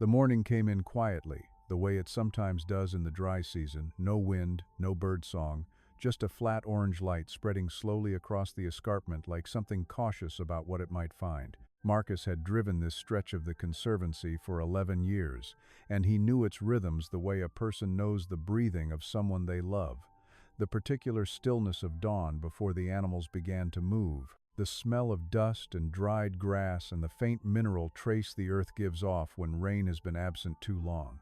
The morning came in quietly, the way it sometimes does in the dry season. No wind, no bird song, just a flat orange light spreading slowly across the escarpment like something cautious about what it might find. Marcus had driven this stretch of the Conservancy for 11 years, and he knew its rhythms the way a person knows the breathing of someone they love. The particular stillness of dawn before the animals began to move, the smell of dust and dried grass and the faint mineral trace the earth gives off when rain has been absent too long.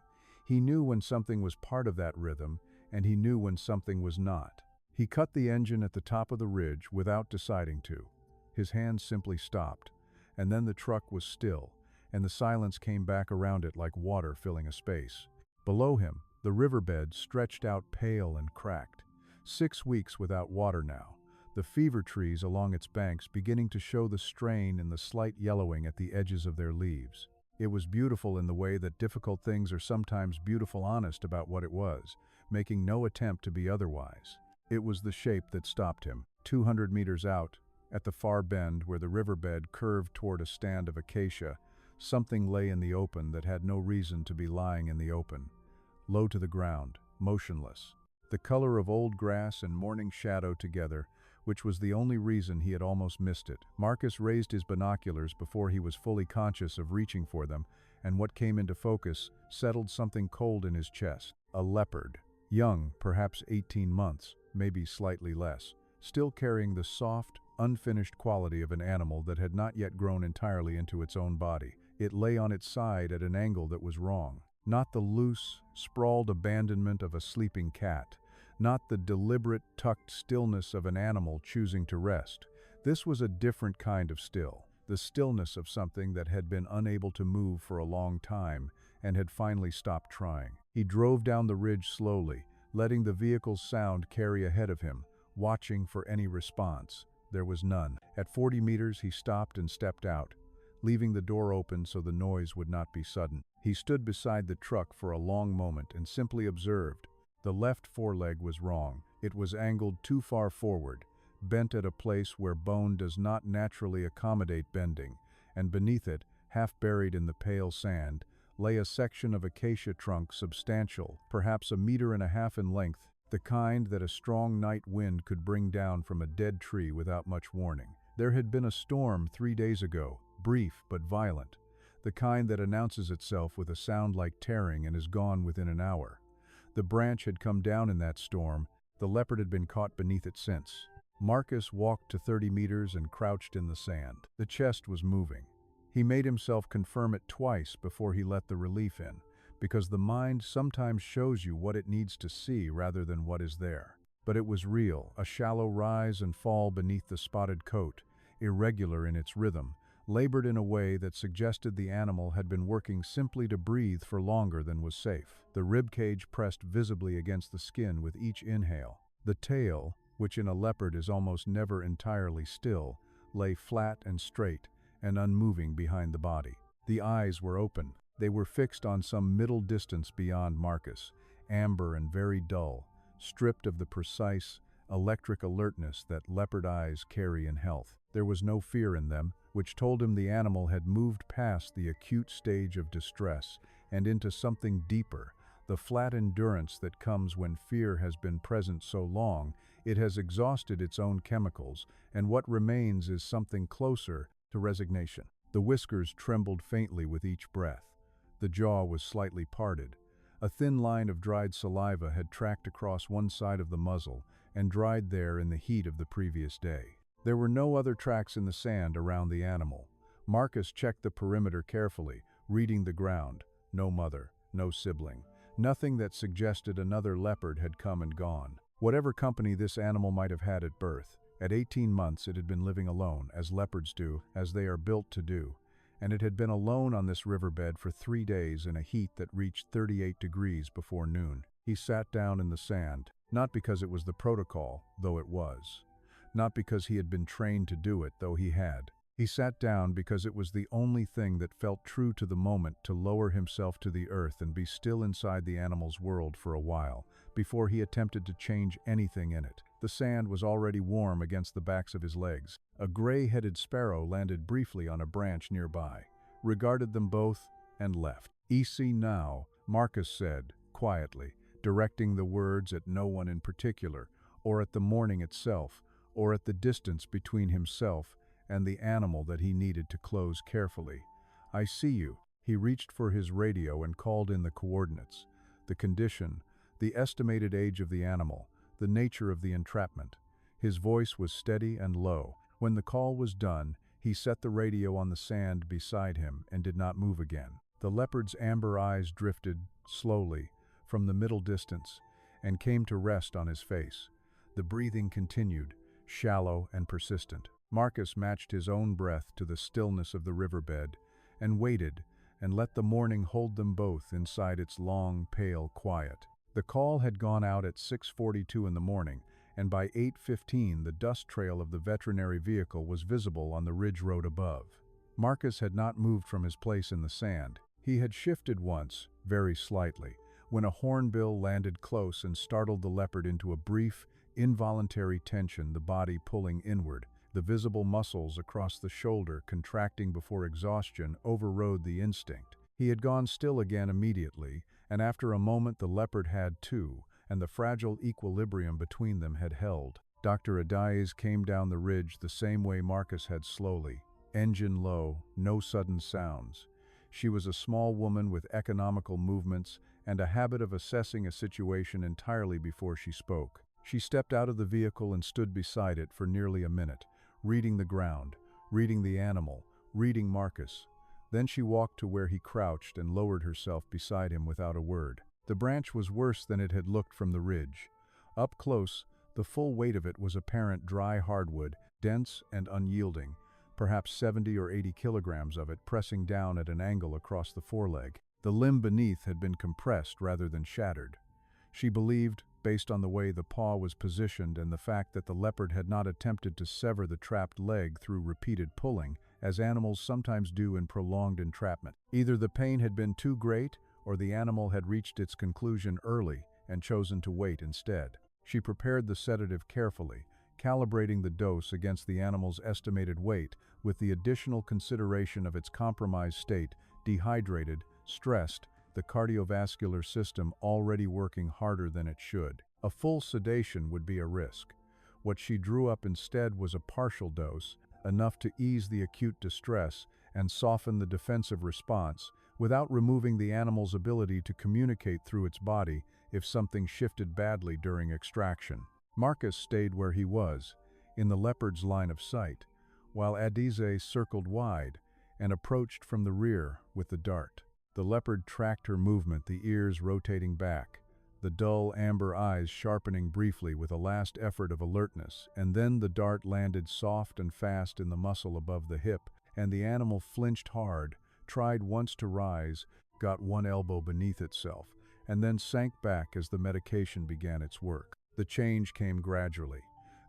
He knew when something was part of that rhythm, and he knew when something was not. He cut the engine at the top of the ridge without deciding to. His hands simply stopped, and then the truck was still, and the silence came back around it like water filling a space. Below him, the riverbed stretched out pale and cracked. 6 weeks without water now, the fever trees along its banks beginning to show the strain and the slight yellowing at the edges of their leaves. It was beautiful in the way that difficult things are sometimes beautiful, honest about what it was, making no attempt to be otherwise. It was the shape that stopped him. 200 meters out, at the far bend where the riverbed curved toward a stand of acacia, something lay in the open that had no reason to be lying in the open. Low to the ground, motionless. The color of old grass and morning shadow together, which was the only reason he had almost missed it. Marcus raised his binoculars before he was fully conscious of reaching for them, and what came into focus settled something cold in his chest. A leopard. Young, perhaps 18 months, maybe slightly less, still carrying the soft, unfinished quality of an animal that had not yet grown entirely into its own body. It lay on its side at an angle that was wrong. Not the loose, sprawled abandonment of a sleeping cat. Not the deliberate, tucked stillness of an animal choosing to rest. This was a different kind of still, the stillness of something that had been unable to move for a long time and had finally stopped trying. He drove down the ridge slowly, letting the vehicle's sound carry ahead of him, watching for any response. There was none. At 40 meters, he stopped and stepped out, leaving the door open so the noise would not be sudden. He stood beside the truck for a long moment and simply observed. The left foreleg was wrong. It was angled too far forward, bent at a place where bone does not naturally accommodate bending, and beneath it, half buried in the pale sand, lay a section of acacia trunk substantial, perhaps 1.5 meters in length, the kind that a strong night wind could bring down from a dead tree without much warning. There had been a storm 3 days ago, brief but violent, the kind that announces itself with a sound like tearing and is gone within an hour. The branch had come down in that storm. The leopard had been caught beneath it since. Marcus walked to 30 meters and crouched in the sand. The chest was moving. He made himself confirm it twice before he let the relief in, because the mind sometimes shows you what it needs to see rather than what is there. But it was real, a shallow rise and fall beneath the spotted coat, irregular in its rhythm, labored in a way that suggested the animal had been working simply to breathe for longer than was safe. The rib cage pressed visibly against the skin with each inhale. The tail, which in a leopard is almost never entirely still, lay flat and straight and unmoving behind the body. The eyes were open. They were fixed on some middle distance beyond Marcus, amber and very dull, stripped of the precise, electric alertness that leopard eyes carry in health. There was no fear in them, which told him the animal had moved past the acute stage of distress and into something deeper, the flat endurance that comes when fear has been present so long it has exhausted its own chemicals, and what remains is something closer to resignation. The whiskers trembled faintly with each breath. The jaw was slightly parted. A thin line of dried saliva had tracked across one side of the muzzle and dried there in the heat of the previous day. There were no other tracks in the sand around the animal. Marcus checked the perimeter carefully, reading the ground. No mother, no sibling. Nothing that suggested another leopard had come and gone. Whatever company this animal might have had at birth, at 18 months it had been living alone, as leopards do, as they are built to do. And it had been alone on this riverbed for 3 days in a heat that reached 38 degrees before noon. He sat down in the sand, not because it was the protocol, though it was. Not because he had been trained to do it, though he had. He sat down because it was the only thing that felt true to the moment to lower himself to the earth and be still inside the animal's world for a while, before he attempted to change anything in it. The sand was already warm against the backs of his legs. A gray-headed sparrow landed briefly on a branch nearby, regarded them both, and left. "Easy now," Marcus said, quietly, directing the words at no one in particular, or at the morning itself, or at the distance between himself and the animal that he needed to close carefully. "I see you." He reached for his radio and called in the coordinates, the condition, the estimated age of the animal, the nature of the entrapment. His voice was steady and low. When the call was done, he set the radio on the sand beside him and did not move again. The leopard's amber eyes drifted, slowly, from the middle distance and came to rest on his face. The breathing continued, shallow and persistent. Marcus matched his own breath to the stillness of the riverbed and waited and let the morning hold them both inside its long, pale quiet. The call had gone out at 6:42 in the morning, and by 8:15 the dust trail of the veterinary vehicle was visible on the ridge road above. Marcus had not moved from his place in the sand. He had shifted once, very slightly, when a hornbill landed close and startled the leopard into a brief, involuntary tension, the body pulling inward. The visible muscles across the shoulder contracting before exhaustion overrode the instinct. He had gone still again immediately, and after a moment the leopard had too, and the fragile equilibrium between them had held. Dr. Adaiz came down the ridge the same way Marcus had, slowly, engine low, no sudden sounds. She was a small woman with economical movements and a habit of assessing a situation entirely before she spoke. She stepped out of the vehicle and stood beside it for nearly a minute, reading the ground, reading the animal, reading Marcus. Then she walked to where he crouched and lowered herself beside him without a word. The branch was worse than it had looked from the ridge. Up close, the full weight of it was apparent dry hardwood, dense and unyielding, perhaps 70 or 80 kilograms of it pressing down at an angle across the foreleg. The limb beneath had been compressed rather than shattered. She believed, based on the way the paw was positioned and the fact that the leopard had not attempted to sever the trapped leg through repeated pulling, as animals sometimes do in prolonged entrapment. Either the pain had been too great, or the animal had reached its conclusion early and chosen to wait instead. She prepared the sedative carefully, calibrating the dose against the animal's estimated weight with the additional consideration of its compromised state, dehydrated, stressed, the cardiovascular system already working harder than it should. A full sedation would be a risk. What she drew up instead was a partial dose, enough to ease the acute distress and soften the defensive response, without removing the animal's ability to communicate through its body if something shifted badly during extraction. Marcus stayed where he was, in the leopard's line of sight, while Adize circled wide and approached from the rear with the dart. The leopard tracked her movement, the ears rotating back, the dull amber eyes sharpening briefly with a last effort of alertness, and then the dart landed soft and fast in the muscle above the hip, and the animal flinched hard, tried once to rise, got one elbow beneath itself, and then sank back as the medication began its work. The change came gradually.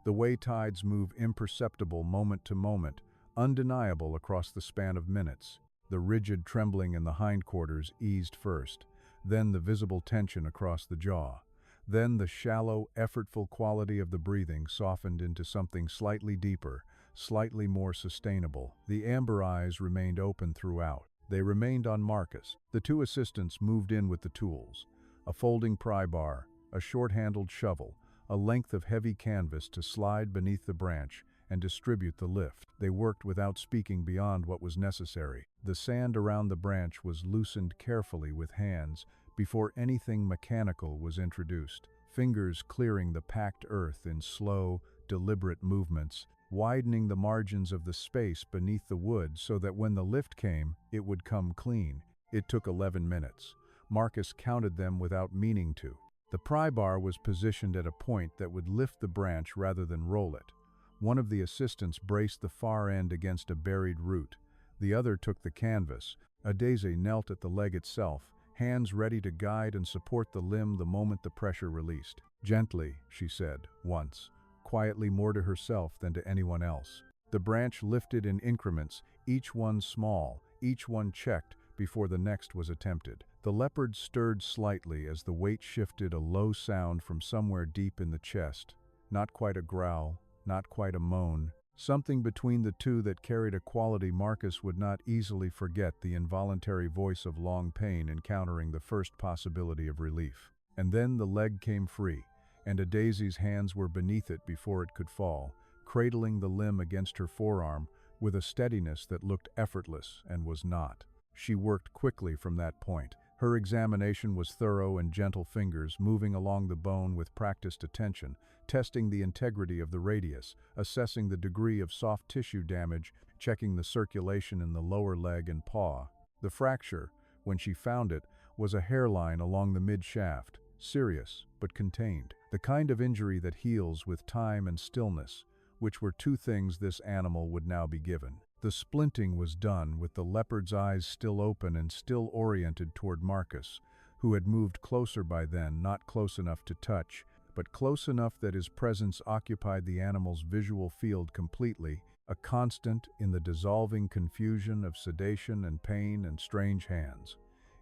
The way tides move imperceptible moment to moment, undeniable across the span of minutes. The rigid trembling in the hindquarters eased first, then the visible tension across the jaw. Then the shallow, effortful quality of the breathing softened into something slightly deeper, slightly more sustainable. The amber eyes remained open throughout. They remained on Marcus. The two assistants moved in with the tools: a folding pry bar, a short-handled shovel, a length of heavy canvas to slide beneath the branch and distribute the lift. They worked without speaking beyond what was necessary. The sand around the branch was loosened carefully with hands before anything mechanical was introduced, fingers clearing the packed earth in slow, deliberate movements, widening the margins of the space beneath the wood so that when the lift came, it would come clean. It took 11 minutes. Marcus counted them without meaning to. The pry bar was positioned at a point that would lift the branch rather than roll it. One of the assistants braced the far end against a buried root. The other took the canvas. Adeze knelt at the leg itself, hands ready to guide and support the limb the moment the pressure released. "Gently," she said, once, quietly, more to herself than to anyone else. The branch lifted in increments, each one small, each one checked before the next was attempted. The leopard stirred slightly as the weight shifted, a low sound from somewhere deep in the chest. Not quite a growl, not quite a moan, Something between the two that carried a quality Marcus would not easily forget: the involuntary voice of long pain encountering the first possibility of relief. And then the leg came free, and a Daisy's hands were beneath it before it could fall, cradling the limb against her forearm with a steadiness that looked effortless and was not. She worked quickly from that point. Her examination was thorough, and gentle fingers moving along the bone with practiced attention, testing the integrity of the radius, assessing the degree of soft tissue damage, checking the circulation in the lower leg and paw. The fracture, when she found it, was a hairline along the mid-shaft, serious but contained. The kind of injury that heals with time and stillness, which were two things this animal would now be given. The splinting was done with the leopard's eyes still open and still oriented toward Marcus, who had moved closer by then, not close enough to touch, but close enough that his presence occupied the animal's visual field completely, a constant in the dissolving confusion of sedation and pain and strange hands.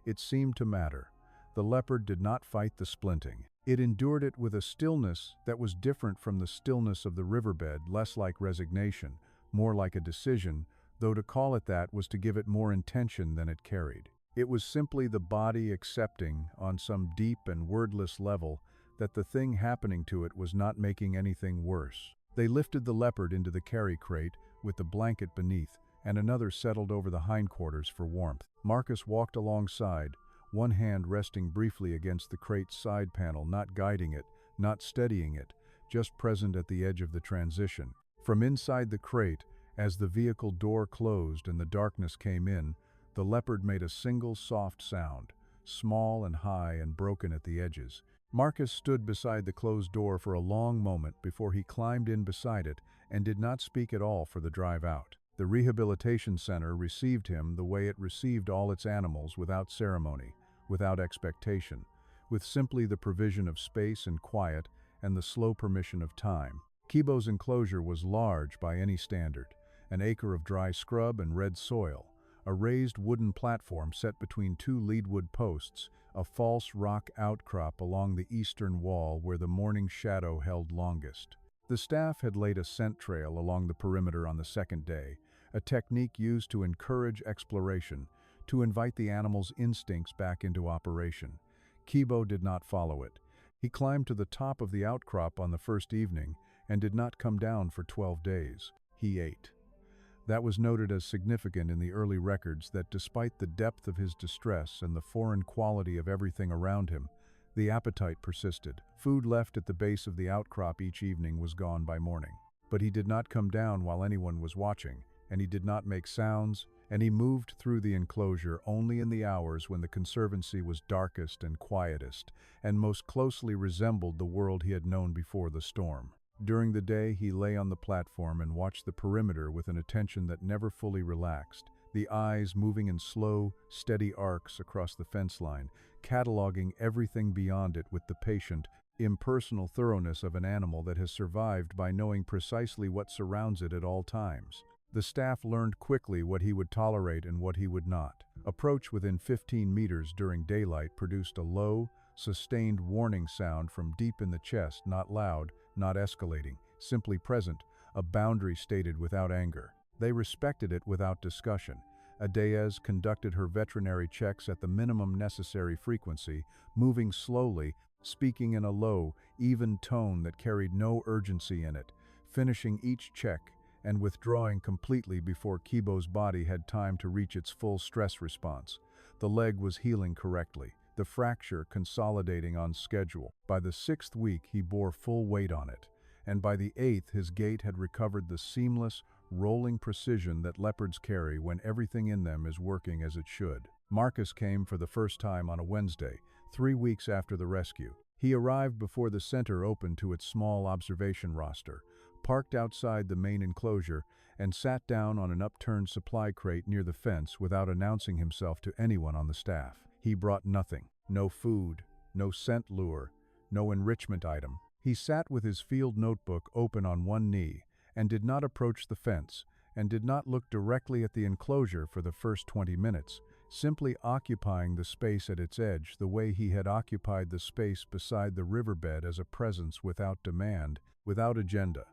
It seemed to matter. The leopard did not fight the splinting. It endured it with a stillness that was different from the stillness of the riverbed, less like resignation, more like a decision, though to call it that was to give it more intention than it carried. It was simply the body accepting, on some deep and wordless level, that the thing happening to it was not making anything worse. They lifted the leopard into the carry crate with the blanket beneath, and another settled over the hindquarters for warmth. Marcus walked alongside, one hand resting briefly against the crate's side panel, not guiding it, not steadying it, just present at the edge of the transition. From inside the crate, as the vehicle door closed and the darkness came in, the leopard made a single soft sound, small and high and broken at the edges. Marcus stood beside the closed door for a long moment before he climbed in beside it and did not speak at all for the drive out. The rehabilitation center received him the way it received all its animals, without ceremony, without expectation, with simply the provision of space and quiet and the slow permission of time. Kibo's enclosure was large by any standard, an acre of dry scrub and red soil, a raised wooden platform set between two leadwood posts, a false rock outcrop along the eastern wall where the morning shadow held longest. The staff had laid a scent trail along the perimeter on the second day, a technique used to encourage exploration, to invite the animal's instincts back into operation. Kibo did not follow it. He climbed to the top of the outcrop on the first evening and did not come down for 12 days. He ate. That was noted as significant in the early records, that despite the depth of his distress and the foreign quality of everything around him, the appetite persisted. Food left at the base of the outcrop each evening was gone by morning. But he did not come down while anyone was watching, and he did not make sounds, and he moved through the enclosure only in the hours when the conservancy was darkest and quietest, and most closely resembled the world he had known before the storm. During the day, he lay on the platform and watched the perimeter with an attention that never fully relaxed, the eyes moving in slow, steady arcs across the fence line, cataloging everything beyond it with the patient, impersonal thoroughness of an animal that has survived by knowing precisely what surrounds it at all times. The staff learned quickly what he would tolerate and what he would not. Approach within 15 meters during daylight produced a low, sustained warning sound from deep in the chest, not loud, not escalating, simply present, a boundary stated without anger. They respected it without discussion. Adayez conducted her veterinary checks at the minimum necessary frequency, moving slowly, speaking in a low, even tone that carried no urgency in it, finishing each check and withdrawing completely before Kibo's body had time to reach its full stress response. The leg was healing correctly, the fracture consolidating on schedule. By the 6th week, he bore full weight on it, and by the 8th, his gait had recovered the seamless, rolling precision that leopards carry when everything in them is working as it should. Marcus came for the first time on a Wednesday, 3 weeks after the rescue. He arrived before the center opened to its small observation roster, parked outside the main enclosure, and sat down on an upturned supply crate near the fence without announcing himself to anyone on the staff. He brought nothing, no food, no scent lure, no enrichment item. He sat with his field notebook open on one knee and did not approach the fence and did not look directly at the enclosure for the first 20 minutes, simply occupying the space at its edge the way he had occupied the space beside the riverbed, as a presence without demand, without agenda,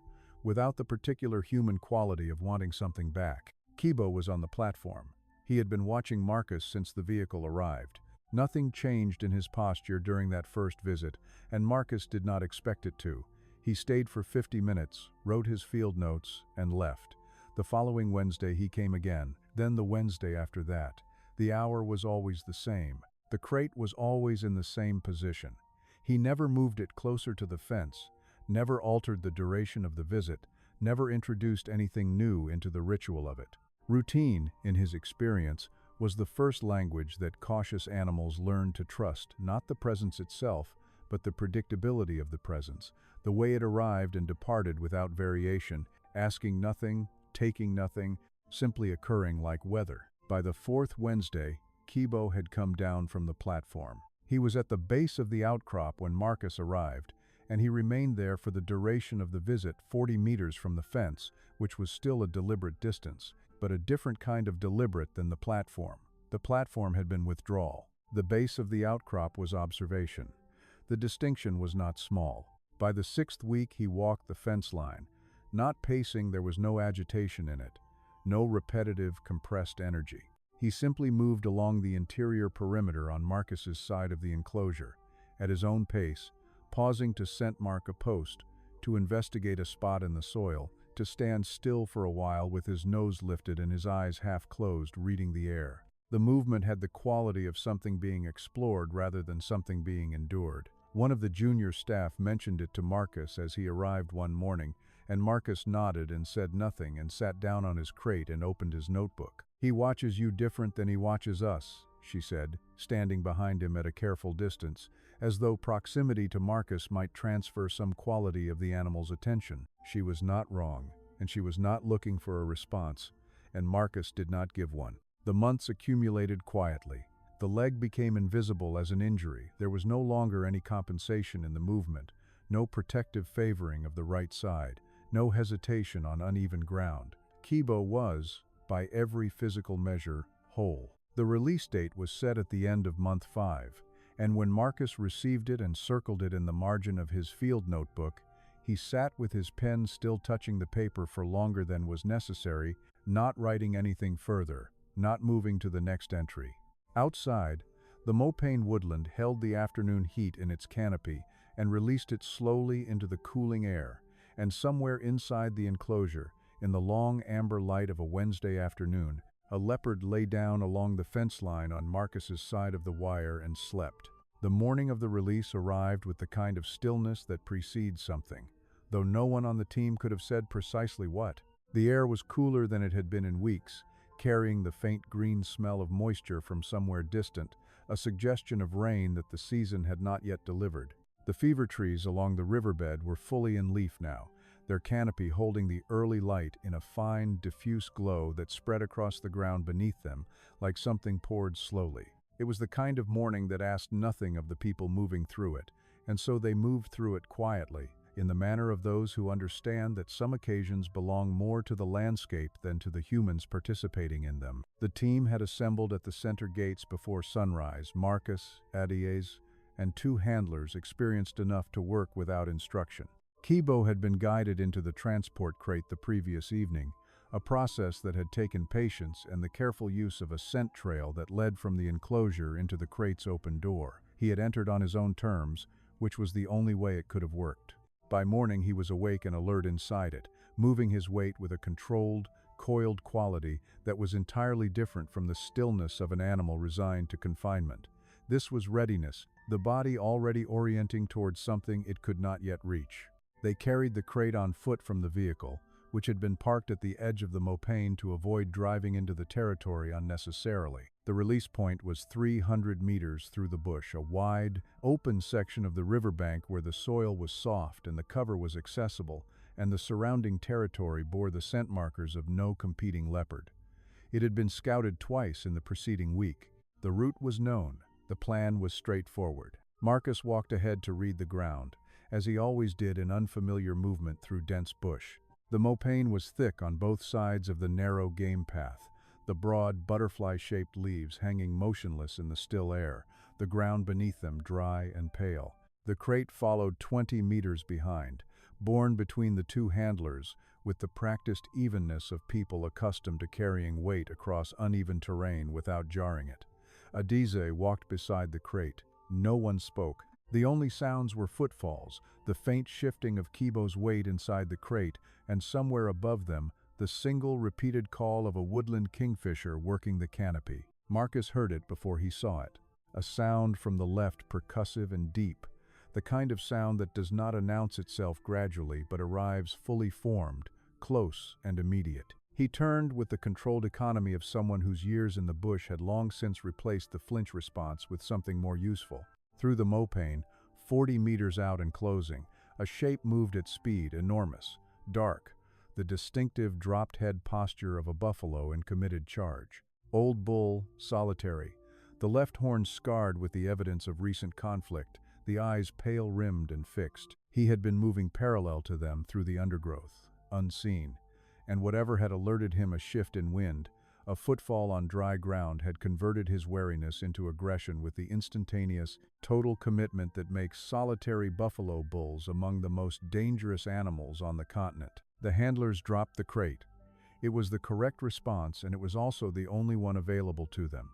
without the particular human quality of wanting something back. Kibo was on the platform. He had been watching Marcus since the vehicle arrived. Nothing changed in his posture during that first visit, and Marcus did not expect it to. He stayed for 50 minutes, wrote his field notes, and left. The following Wednesday he came again, then the Wednesday after that. The hour was always the same. The crate was always in the same position. He never moved it closer to the fence, never altered the duration of the visit, never introduced anything new into the ritual of it. Routine, in his experience, was the first language that cautious animals learned to trust, not the presence itself, but the predictability of the presence, the way it arrived and departed without variation, asking nothing, taking nothing, simply occurring like weather. By the fourth Wednesday, Kibo had come down from the platform. He was at the base of the outcrop when Marcus arrived, and he remained there for the duration of the visit, 40 meters from the fence, which was still a deliberate distance, but a different kind of deliberate than the platform. The platform had been withdrawal. The base of the outcrop was observation. The distinction was not small. By the 6th week he walked the fence line. Not pacing, there was no agitation in it, no repetitive, compressed energy. He simply moved along the interior perimeter on Marcus's side of the enclosure, at his own pace, pausing to scent mark a post, to investigate a spot in the soil, to stand still for a while with his nose lifted and his eyes half closed, reading the air. The movement had the quality of something being explored rather than something being endured. One of the junior staff mentioned it to Marcus as he arrived one morning, and Marcus nodded and said nothing and sat down on his crate and opened his notebook. "He watches you different than he watches us," she said, standing behind him at a careful distance, as though proximity to Marcus might transfer some quality of the animal's attention. She was not wrong, and she was not looking for a response, and Marcus did not give one. The months accumulated quietly. The leg became invisible as an injury. There was no longer any compensation in the movement, no protective favoring of the right side, no hesitation on uneven ground. Kibo was, by every physical measure, whole. The release date was set at the end of month 5, and when Marcus received it and circled it in the margin of his field notebook, he sat with his pen still touching the paper for longer than was necessary, not writing anything further, not moving to the next entry. Outside, the Mopane woodland held the afternoon heat in its canopy and released it slowly into the cooling air, and somewhere inside the enclosure, in the long amber light of a Wednesday afternoon, a leopard lay down along the fence line on Marcus's side of the wire and slept. The morning of the release arrived with the kind of stillness that precedes something, though no one on the team could have said precisely what. The air was cooler than it had been in weeks, carrying the faint green smell of moisture from somewhere distant, a suggestion of rain that the season had not yet delivered. The fever trees along the riverbed were fully in leaf now, their canopy holding the early light in a fine, diffuse glow that spread across the ground beneath them, like something poured slowly. It was the kind of morning that asked nothing of the people moving through it, and so they moved through it quietly, in the manner of those who understand that some occasions belong more to the landscape than to the humans participating in them. The team had assembled at the center gates before sunrise. Marcus, Adies, and 2 handlers experienced enough to work without instruction. Kibo had been guided into the transport crate the previous evening, a process that had taken patience and the careful use of a scent trail that led from the enclosure into the crate's open door. He had entered on his own terms, which was the only way it could have worked. By morning he was awake and alert inside it, moving his weight with a controlled, coiled quality that was entirely different from the stillness of an animal resigned to confinement. This was readiness, the body already orienting towards something it could not yet reach. They carried the crate on foot from the vehicle, which had been parked at the edge of the Mopane to avoid driving into the territory unnecessarily. The release point was 300 meters through the bush, a wide, open section of the riverbank where the soil was soft and the cover was accessible, and the surrounding territory bore the scent markers of no competing leopard. It had been scouted twice in the preceding week. The route was known. The plan was straightforward. Marcus walked ahead to read the ground, as he always did in unfamiliar movement through dense bush. The Mopane was thick on both sides of the narrow game path, the broad, butterfly-shaped leaves hanging motionless in the still air, the ground beneath them dry and pale. The crate followed 20 meters behind, borne between the two handlers with the practiced evenness of people accustomed to carrying weight across uneven terrain without jarring it. Adize walked beside the crate. No one spoke. The only sounds were footfalls, the faint shifting of Kibo's weight inside the crate, and somewhere above them, the single repeated call of a woodland kingfisher working the canopy. Marcus heard it before he saw it. A sound from the left, percussive and deep, the kind of sound that does not announce itself gradually but arrives fully formed, close and immediate. He turned with the controlled economy of someone whose years in the bush had long since replaced the flinch response with something more useful. Through the mopane, 40 meters out and closing, a shape moved at speed, enormous, dark, the distinctive dropped head posture of a buffalo in committed charge. Old bull, solitary, the left horn scarred with the evidence of recent conflict, the eyes pale-rimmed and fixed. He had been moving parallel to them through the undergrowth, unseen, and whatever had alerted him a shift in wind, a footfall on dry ground, had converted his wariness into aggression with the instantaneous, total commitment that makes solitary buffalo bulls among the most dangerous animals on the continent. The handlers dropped the crate. It was the correct response, and it was also the only one available to them.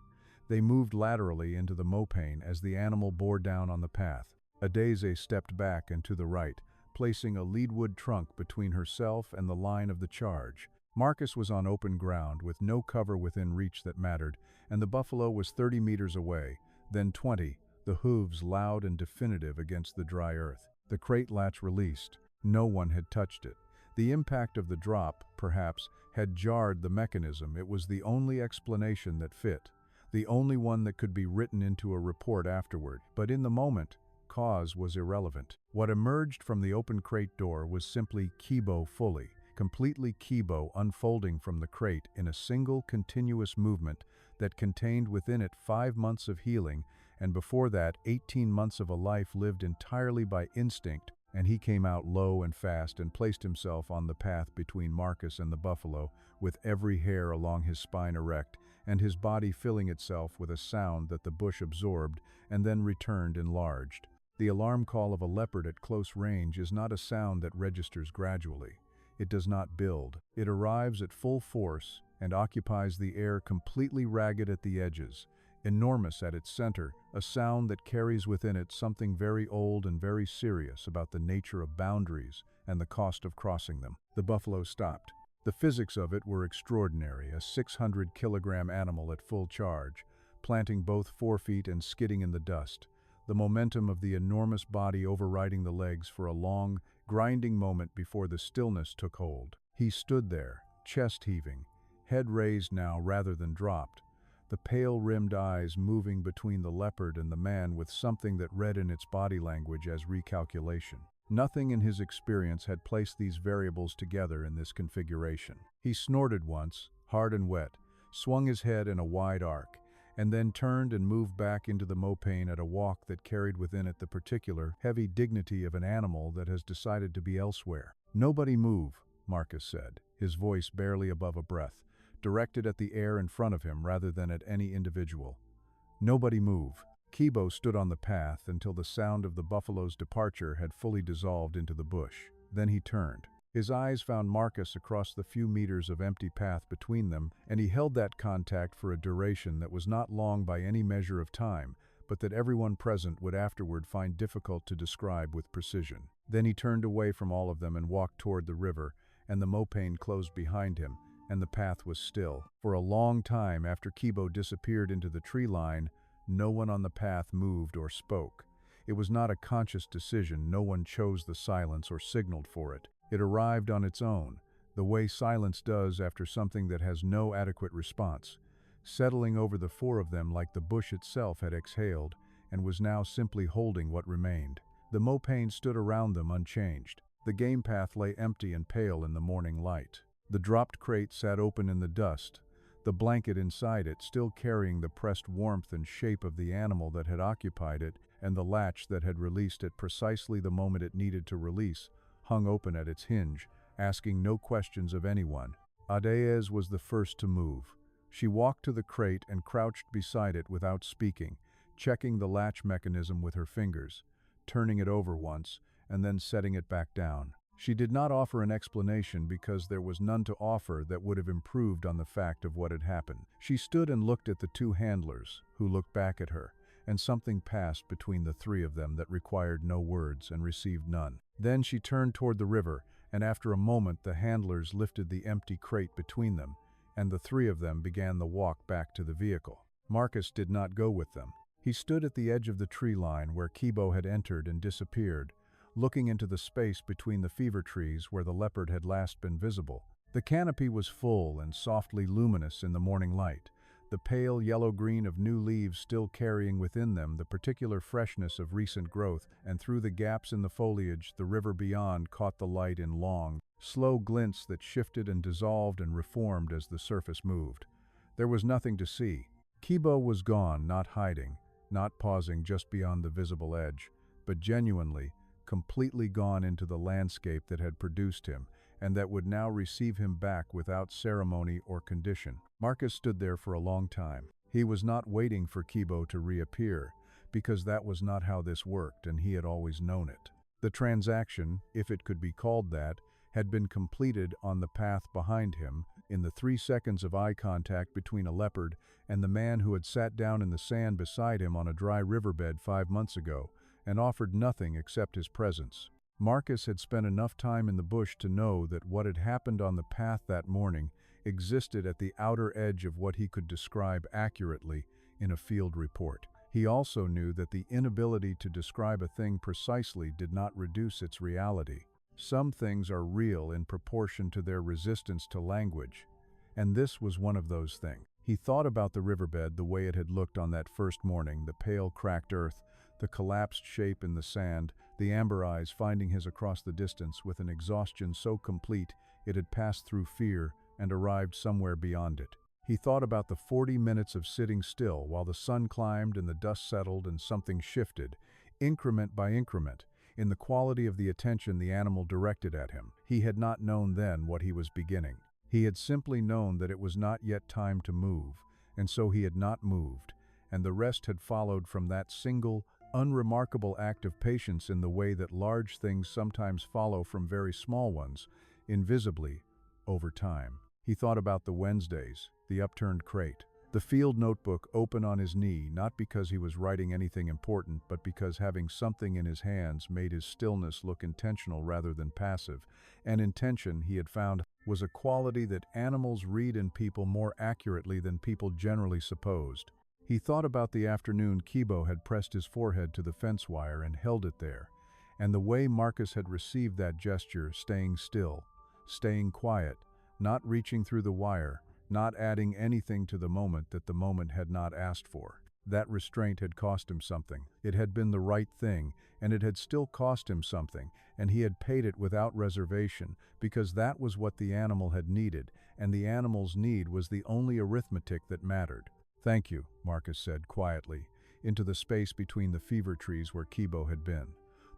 They moved laterally into the mopane as the animal bore down on the path. Adize stepped back and to the right, placing a leadwood trunk between herself and the line of the charge. Marcus was on open ground, with no cover within reach that mattered, and the buffalo was 30 meters away, then 20, the hooves loud and definitive against the dry earth. The crate latch released. No one had touched it. The impact of the drop, perhaps, had jarred the mechanism. It was the only explanation that fit, the only one that could be written into a report afterward. But in the moment, cause was irrelevant. What emerged from the open crate door was simply Kibo fully, completely Kibo unfolding from the crate in a single continuous movement that contained within it 5 months of healing, and before that 18 months of a life lived entirely by instinct. And he came out low and fast and placed himself on the path between Marcus and the buffalo, with every hair along his spine erect, and his body filling itself with a sound that the bush absorbed and then returned enlarged. The alarm call of a leopard at close range is not a sound that registers gradually. It does not build. It arrives at full force and occupies the air completely ragged at the edges, enormous at its center, a sound that carries within it something very old and very serious about the nature of boundaries and the cost of crossing them. The buffalo stopped. The physics of it were extraordinary, a 600-kilogram animal at full charge, planting both forefeet and skidding in the dust, the momentum of the enormous body overriding the legs for a long, grinding moment before the stillness took hold. He stood there, chest heaving, head raised now rather than dropped, the pale-rimmed eyes moving between the leopard and the man with something that read in its body language as recalculation. Nothing in his experience had placed these variables together in this configuration. He snorted once, hard and wet, swung his head in a wide arc, and then turned and moved back into the mopane at a walk that carried within it the particular, heavy dignity of an animal that has decided to be elsewhere. "Nobody move," Marcus said, his voice barely above a breath, directed at the air in front of him rather than at any individual. "Nobody move." Kibo stood on the path until the sound of the buffalo's departure had fully dissolved into the bush. Then he turned. His eyes found Marcus across the few meters of empty path between them, and he held that contact for a duration that was not long by any measure of time, but that everyone present would afterward find difficult to describe with precision. Then he turned away from all of them and walked toward the river, and the mopane closed behind him, and the path was still. For a long time after Kibo disappeared into the tree line, no one on the path moved or spoke. It was not a conscious decision. No one chose the silence or signaled for it. It arrived on its own, the way silence does after something that has no adequate response, settling over the four of them like the bush itself had exhaled and was now simply holding what remained. The mopane stood around them unchanged. The game path lay empty and pale in the morning light. The dropped crate sat open in the dust, the blanket inside it still carrying the pressed warmth and shape of the animal that had occupied it, and the latch that had released it precisely the moment it needed to release, hung open at its hinge, asking no questions of anyone. Adize was the first to move. She walked to the crate and crouched beside it without speaking, checking the latch mechanism with her fingers, turning it over once, and then setting it back down. She did not offer an explanation because there was none to offer that would have improved on the fact of what had happened. She stood and looked at the two handlers, who looked back at her, and something passed between the three of them that required no words and received none. Then she turned toward the river, and after a moment the handlers lifted the empty crate between them, and the three of them began the walk back to the vehicle. Marcus did not go with them. He stood at the edge of the tree line where Kibo had entered and disappeared, looking into the space between the fever trees where the leopard had last been visible. The canopy was full and softly luminous in the morning light, the pale yellow-green of new leaves still carrying within them the particular freshness of recent growth, and through the gaps in the foliage the river beyond caught the light in long, slow glints that shifted and dissolved and reformed as the surface moved. There was nothing to see. Kibo was gone, not hiding, not pausing just beyond the visible edge, but genuinely, completely gone into the landscape that had produced him, and that would now receive him back without ceremony or condition. Marcus stood there for a long time. He was not waiting for Kibo to reappear, because that was not how this worked, and he had always known it. The transaction, if it could be called that, had been completed on the path behind him, in the 3 seconds of eye contact between a leopard and the man who had sat down in the sand beside him on a dry riverbed 5 months ago, and offered nothing except his presence. Marcus had spent enough time in the bush to know that what had happened on the path that morning existed at the outer edge of what he could describe accurately in a field report. He also knew that the inability to describe a thing precisely did not reduce its reality. Some things are real in proportion to their resistance to language, and this was one of those things. He thought about the riverbed the way it had looked on that first morning, the pale cracked earth, the collapsed shape in the sand, the amber eyes finding his across the distance with an exhaustion so complete it had passed through fear and arrived somewhere beyond it. He thought about the 40 minutes of sitting still while the sun climbed and the dust settled and something shifted, increment by increment, in the quality of the attention the animal directed at him. He had not known then what he was beginning. He had simply known that it was not yet time to move, and so he had not moved, and the rest had followed from that single, unremarkable act of patience in the way that large things sometimes follow from very small ones, invisibly, over time. He thought about the Wednesdays, the upturned crate, the field notebook open on his knee, not because he was writing anything important, but because having something in his hands made his stillness look intentional rather than passive, and intention, he had found, was a quality that animals read in people more accurately than people generally supposed. He thought about the afternoon Kibo had pressed his forehead to the fence wire and held it there, and the way Marcus had received that gesture, staying still, staying quiet, not reaching through the wire, not adding anything to the moment that the moment had not asked for. That restraint had cost him something. It had been the right thing, and it had still cost him something, and he had paid it without reservation, because that was what the animal had needed, and the animal's need was the only arithmetic that mattered. "Thank you," Marcus said quietly, into the space between the fever trees where Kibo had been.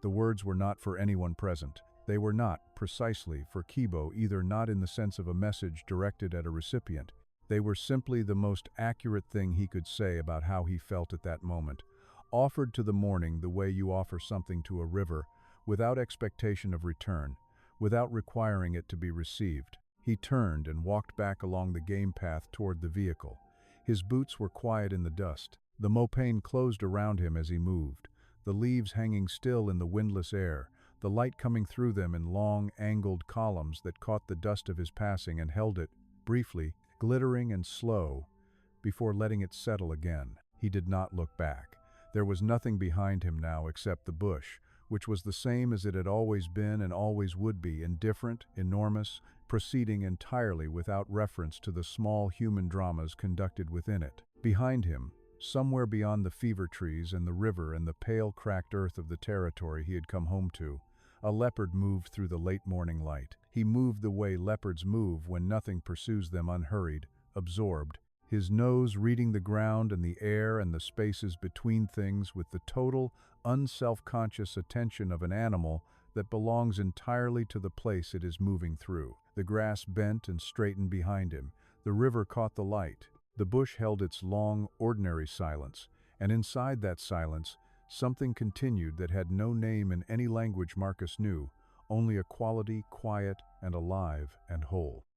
The words were not for anyone present. They were not, precisely, for Kibo either, not in the sense of a message directed at a recipient. They were simply the most accurate thing he could say about how he felt at that moment, offered to the morning the way you offer something to a river, without expectation of return, without requiring it to be received. He turned and walked back along the game path toward the vehicle. His boots were quiet in the dust. The mopane closed around him as he moved, the leaves hanging still in the windless air, the light coming through them in long, angled columns that caught the dust of his passing and held it, briefly, glittering and slow, before letting it settle again. He did not look back. There was nothing behind him now except the bush, which was the same as it had always been and always would be, indifferent, enormous, proceeding entirely without reference to the small human dramas conducted within it. Behind him, somewhere beyond the fever trees and the river and the pale cracked earth of the territory he had come home to, a leopard moved through the late morning light. He moved the way leopards move when nothing pursues them, unhurried, absorbed, his nose reading the ground and the air and the spaces between things with the total, unself-conscious attention of an animal that belongs entirely to the place it is moving through. The grass bent and straightened behind him. The river caught the light. The bush held its long, ordinary silence, and inside that silence, something continued that had no name in any language Marcus knew, only a quality, quiet, and alive and whole.